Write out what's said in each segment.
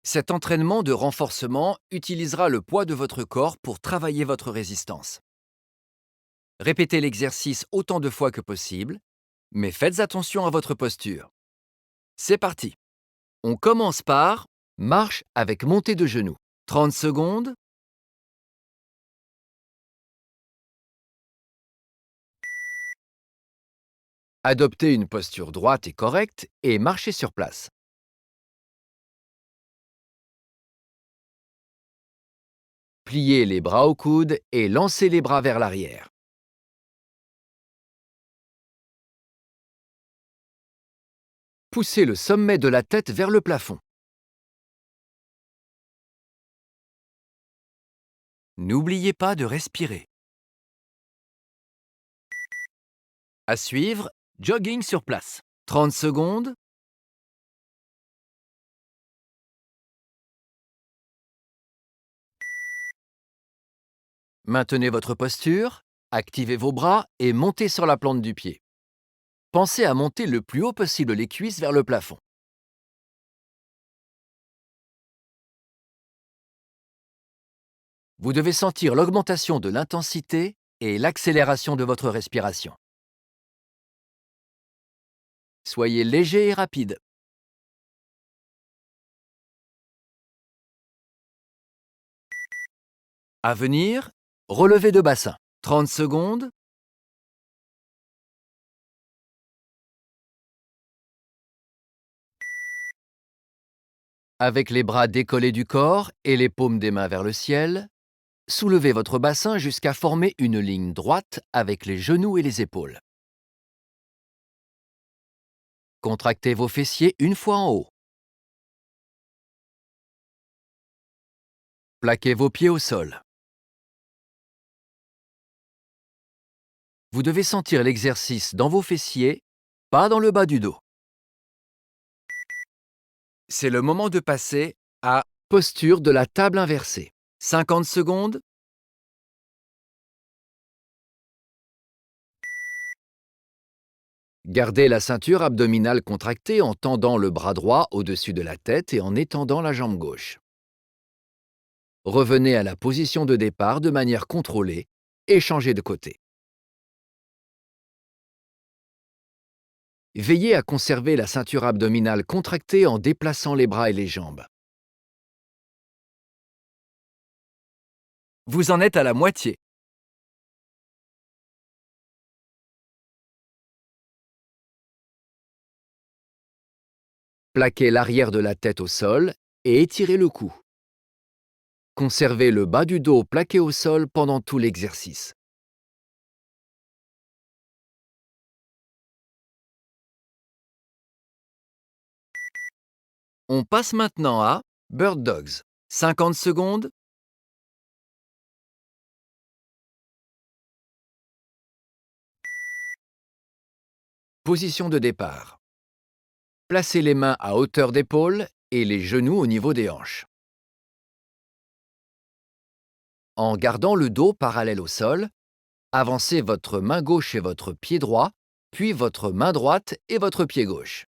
Cet entraînement de renforcement utilisera le poids de votre corps pour travailler votre résistance. Répétez l'exercice autant de fois que possible, mais faites attention à votre posture. C'est parti. On commence par marche avec montée de genoux. 30 secondes. Adoptez une posture droite et correcte et marchez sur place. Pliez les bras au coude et lancez les bras vers l'arrière. Poussez le sommet de la tête vers le plafond. N'oubliez pas de respirer. À suivre, jogging sur place. 30 secondes. Maintenez votre posture, activez vos bras et montez sur la plante du pied. Pensez à monter le plus haut possible les cuisses vers le plafond. Vous devez sentir l'augmentation de l'intensité et l'accélération de votre respiration. Soyez léger et rapide. À venir, relevé de bassin. 30 secondes. Avec les bras décollés du corps et les paumes des mains vers le ciel, soulevez votre bassin jusqu'à former une ligne droite avec les genoux et les épaules. Contractez vos fessiers une fois en haut. Plaquez vos pieds au sol. Vous devez sentir l'exercice dans vos fessiers, pas dans le bas du dos. C'est le moment de passer à posture de la table inversée. 50 secondes. Gardez la ceinture abdominale contractée en tendant le bras droit au-dessus de la tête et en étendant la jambe gauche. Revenez à la position de départ de manière contrôlée et changez de côté. Veillez à conserver la ceinture abdominale contractée en déplaçant les bras et les jambes. Vous en êtes à la moitié. Plaquez l'arrière de la tête au sol et étirez le cou. Conservez le bas du dos plaqué au sol pendant tout l'exercice. On passe maintenant à Bird Dogs. 50 secondes. Position de départ. Placez les mains à hauteur d'épaule et les genoux au niveau des hanches. En gardant le dos parallèle au sol, avancez votre main gauche et votre pied droit, puis votre main droite et votre pied gauche.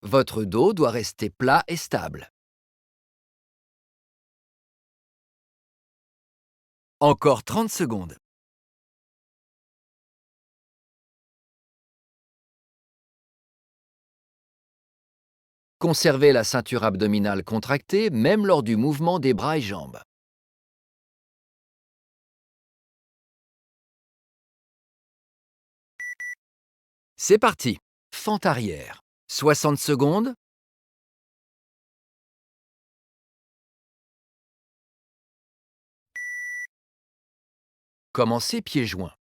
Votre dos doit rester plat et stable. Encore 30 secondes. Conservez la ceinture abdominale contractée même lors du mouvement des bras et jambes. C'est parti. Fente arrière. 60 secondes. Commencez pieds joints.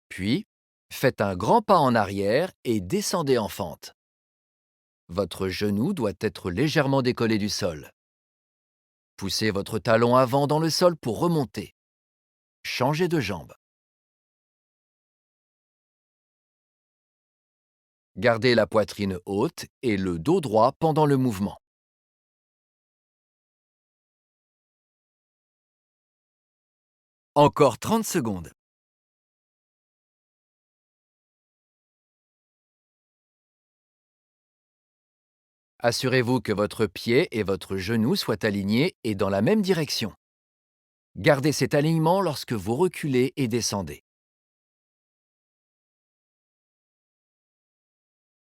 Puis, faites un grand pas en arrière et descendez en fente. Votre genou doit être légèrement décollé du sol. Poussez votre talon avant dans le sol pour remonter. Changez de jambe. Gardez la poitrine haute et le dos droit pendant le mouvement. Encore 30 secondes. Assurez-vous que votre pied et votre genou soient alignés et dans la même direction. Gardez cet alignement lorsque vous reculez et descendez.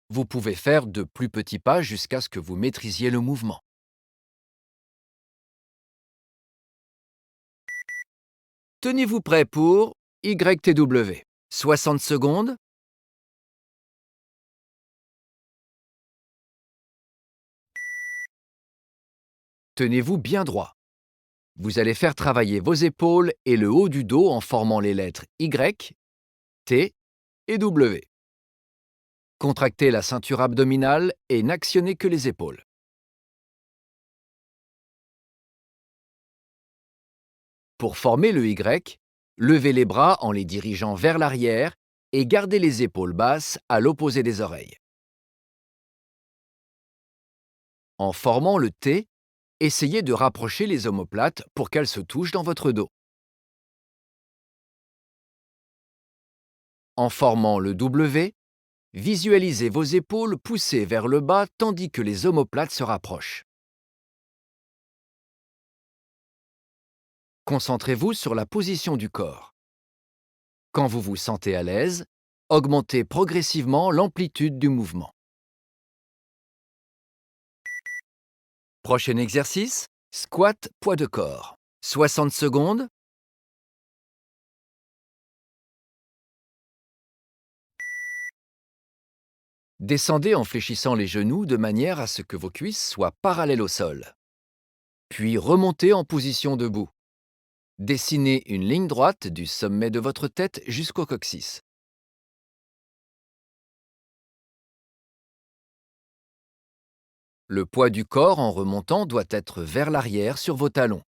Vous pouvez faire de plus petits pas jusqu'à ce que vous maîtrisiez le mouvement. Tenez-vous prêt pour YTW. 60 secondes. Tenez-vous bien droit. Vous allez faire travailler vos épaules et le haut du dos en formant les lettres Y, T et W. Contractez la ceinture abdominale et n'actionnez que les épaules. Pour former le Y, levez les bras en les dirigeant vers l'arrière et gardez les épaules basses à l'opposé des oreilles. En formant le T, essayez de rapprocher les omoplates pour qu'elles se touchent dans votre dos. En formant le W, visualisez vos épaules poussées vers le bas tandis que les omoplates se rapprochent. Concentrez-vous sur la position du corps. Quand vous vous sentez à l'aise, augmentez progressivement l'amplitude du mouvement. Prochain exercice, squat poids de corps. 60 secondes. Descendez en fléchissant les genoux de manière à ce que vos cuisses soient parallèles au sol. Puis remontez en position debout. Dessinez une ligne droite du sommet de votre tête jusqu'au coccyx. Le poids du corps en remontant doit être vers l'arrière sur vos talons,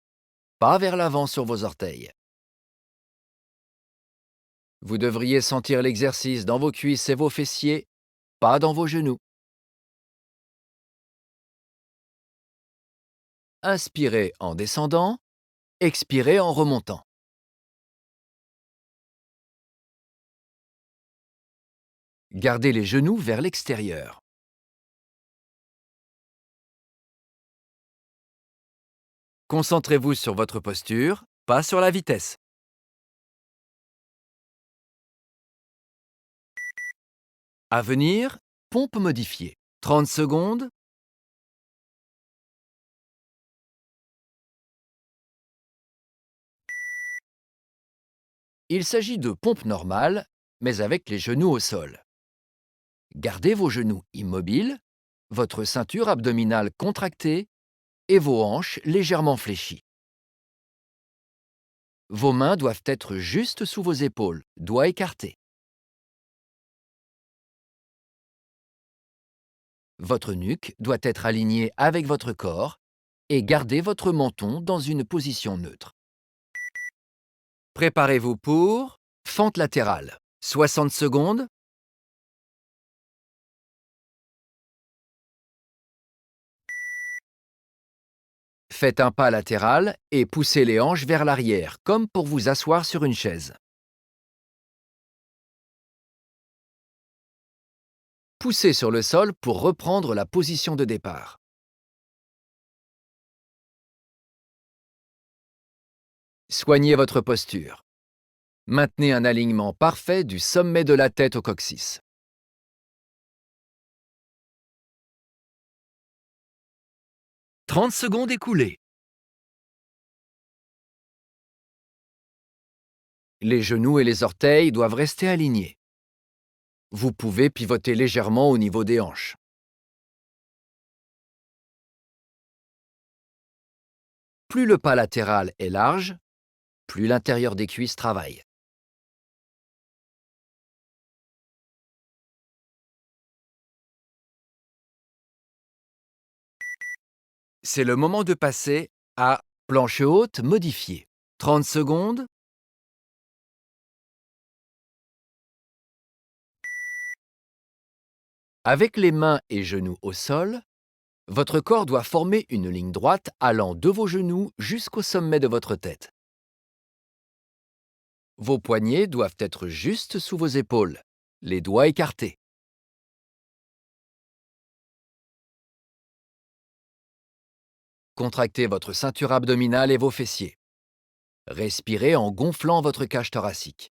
pas vers l'avant sur vos orteils. Vous devriez sentir l'exercice dans vos cuisses et vos fessiers, pas dans vos genoux. Inspirez en descendant, expirez en remontant. Gardez les genoux vers l'extérieur. Concentrez-vous sur votre posture, pas sur la vitesse. À venir, pompe modifiée. 30 secondes. Il s'agit de pompe normale, mais avec les genoux au sol. Gardez vos genoux immobiles, votre ceinture abdominale contractée et vos hanches légèrement fléchies. Vos mains doivent être juste sous vos épaules, doigts écartés. Votre nuque doit être alignée avec votre corps et gardez votre menton dans une position neutre. Préparez-vous pour fente latérale. 60 secondes. Faites un pas latéral et poussez les hanches vers l'arrière, comme pour vous asseoir sur une chaise. Poussez sur le sol pour reprendre la position de départ. Soignez votre posture. Maintenez un alignement parfait du sommet de la tête au coccyx. 30 secondes écoulées. Les genoux et les orteils doivent rester alignés. Vous pouvez pivoter légèrement au niveau des hanches. Plus le pas latéral est large, plus l'intérieur des cuisses travaille. C'est le moment de passer à planche haute modifiée. 30 secondes. Avec les mains et genoux au sol, votre corps doit former une ligne droite allant de vos genoux jusqu'au sommet de votre tête. Vos poignets doivent être juste sous vos épaules, les doigts écartés. Contractez votre ceinture abdominale et vos fessiers. Respirez en gonflant votre cage thoracique.